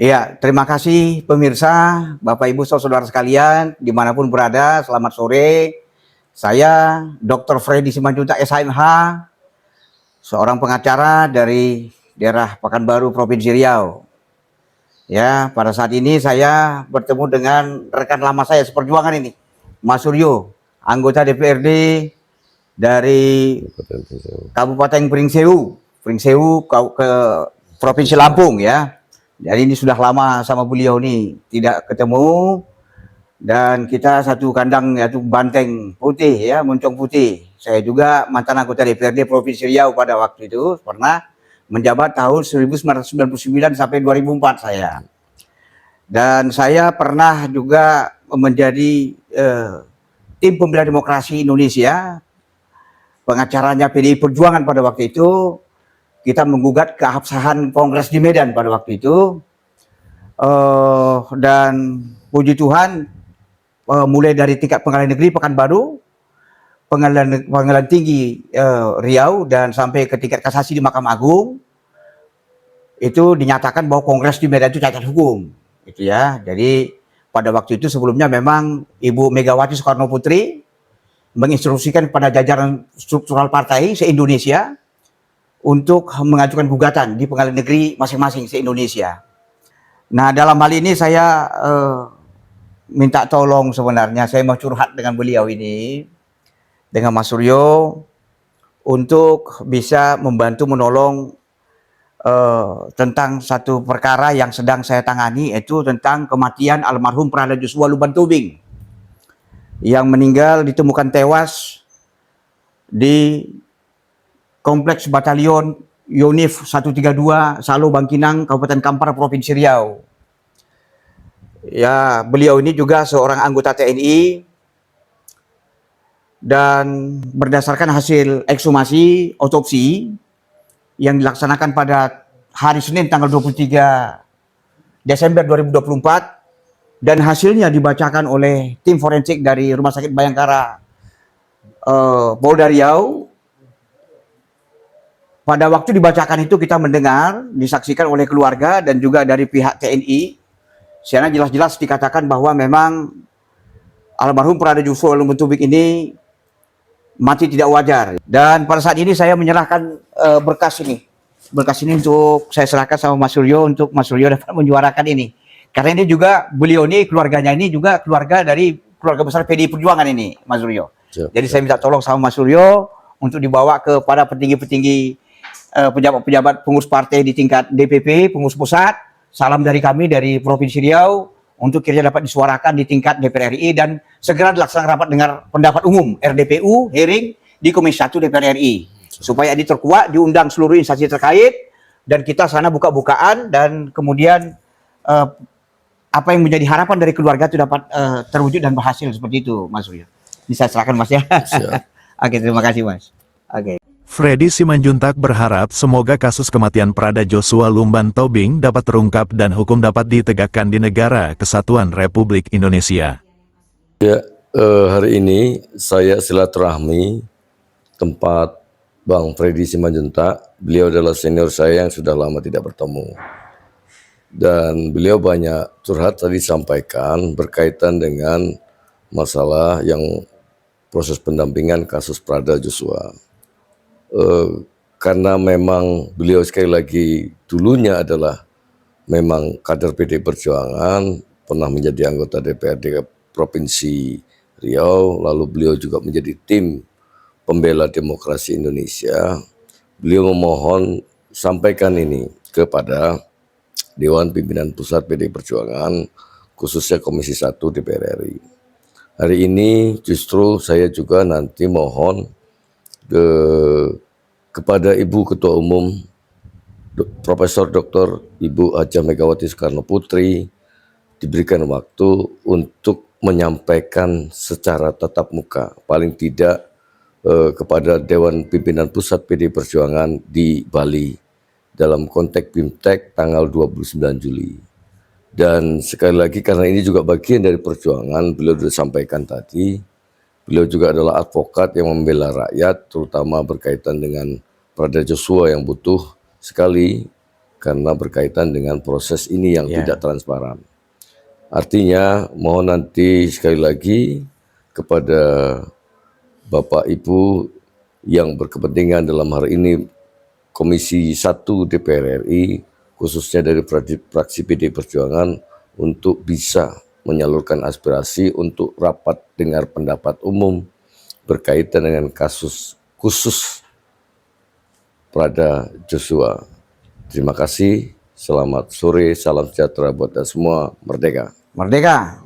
Iya, terima kasih pemirsa, Bapak Ibu saudara sekalian, dimanapun berada, selamat sore. Saya Dr. Freddy Simanjuntak SHMH, seorang pengacara dari daerah Pekanbaru, Provinsi Riau. Ya, pada saat ini saya bertemu dengan rekan lama saya seperjuangan ini, Mas Suryo, anggota DPRD dari Kabupaten Pringsewu ke Provinsi Lampung ya. Jadi ini sudah lama sama beliau nih tidak ketemu, dan kita satu kandang yaitu banteng putih ya, moncong putih. Saya juga mantan anggota DPRD Provinsi Riau pada waktu itu, pernah menjabat tahun 1999 sampai 2004 saya. Dan saya pernah juga menjadi tim pembela demokrasi Indonesia, pengacaranya PDI Perjuangan pada waktu itu. Kita menggugat keabsahan Kongres di Medan pada waktu itu, dan puji Tuhan mulai dari tingkat pengadilan negeri Pekanbaru, pengadilan tinggi Riau, dan sampai ke tingkat kasasi di Mahkamah Agung, itu dinyatakan bahwa Kongres di Medan itu cacat hukum, itu ya. Jadi pada waktu itu sebelumnya memang Ibu Megawati Soekarno Putri menginstruksikan kepada jajaran struktural partai se-Indonesia untuk mengajukan gugatan di pengadilan negeri masing-masing se-Indonesia. Nah, dalam hal ini saya minta tolong, sebenarnya saya mau curhat dengan beliau ini, dengan Mas Suryo, untuk bisa membantu menolong tentang satu perkara yang sedang saya tangani, yaitu tentang kematian almarhum Prada Joshua Lumban Tobing yang meninggal ditemukan tewas di Kompleks Batalion Yonif 132 Salo Bangkinang, Kabupaten Kampar, Provinsi Riau. Ya, beliau ini juga seorang anggota TNI, dan berdasarkan hasil ekshumasi otopsi yang dilaksanakan pada hari Senin tanggal 23 Desember 2024 dan hasilnya dibacakan oleh tim forensik dari Rumah Sakit Bayangkara Polda Riau. Pada waktu dibacakan itu kita mendengar, disaksikan oleh keluarga dan juga dari pihak TNI, secara jelas-jelas dikatakan bahwa memang almarhum Prada Joshua Lumban Tobing ini mati tidak wajar. Dan pada saat ini saya menyerahkan berkas ini untuk saya serahkan sama Mas Suryo, untuk Mas Suryo dapat menyuarakan ini. Karena ini juga beliau ini, keluarganya ini juga keluarga dari keluarga besar PDI Perjuangan ini, Mas Suryo. Jadi saya minta tolong sama Mas Suryo untuk dibawa kepada petinggi-petinggi, pejabat-pejabat pengurus partai di tingkat DPP, pengurus pusat. Salam dari kami dari Provinsi Riau, untuk kiranya dapat disuarakan di tingkat DPR RI dan segera dilaksanakan rapat dengar pendapat umum RDPU, hearing di Komisi 1 DPR RI, supaya ini terkuat, diundang seluruh instansi terkait, dan kita sana buka-bukaan, dan kemudian apa yang menjadi harapan dari keluarga itu dapat terwujud dan berhasil seperti itu, Mas Suryo. Bisa serahkan Mas ya. Oke, terima kasih Mas. Oke. Freddy Simanjuntak berharap semoga kasus kematian Prada Joshua Lumban Tobing dapat terungkap dan hukum dapat ditegakkan di negara kesatuan Republik Indonesia. Ya, hari ini saya silaturahmi tempat Bang Freddy Simanjuntak. Beliau adalah senior saya yang sudah lama tidak bertemu. Dan beliau banyak curhat tadi sampaikan berkaitan dengan masalah yang proses pendampingan kasus Prada Joshua. Karena memang beliau sekali lagi dulunya adalah memang kader PD Perjuangan, pernah menjadi anggota DPRD Provinsi Riau, lalu beliau juga menjadi tim pembela demokrasi Indonesia. Beliau memohon sampaikan ini kepada Dewan Pimpinan Pusat PD Perjuangan, khususnya Komisi 1 DPR RI. Hari ini justru saya juga nanti mohon kepada Ibu Ketua Umum Profesor Dr. Ibu Hajah Megawati Soekarno Putri diberikan waktu untuk menyampaikan secara tatap muka, paling tidak kepada Dewan Pimpinan Pusat PD Perjuangan di Bali dalam konteks BIMTEK tanggal 29 Juli. Dan sekali lagi karena ini juga bagian dari perjuangan, beliau sudah sampaikan tadi, beliau juga adalah advokat yang membela rakyat, terutama berkaitan dengan Prada Joshua yang butuh sekali karena berkaitan dengan proses ini yang Ya. tidak transparan. Artinya mohon nanti sekali lagi kepada Bapak Ibu yang berkepentingan dalam hari ini Komisi 1 DPR RI, khususnya dari fraksi PD Perjuangan, untuk bisa menyalurkan aspirasi untuk rapat dengar pendapat umum berkaitan dengan kasus khusus Prada Joshua. Terima kasih, selamat sore, salam sejahtera buat kita semua, merdeka. Merdeka.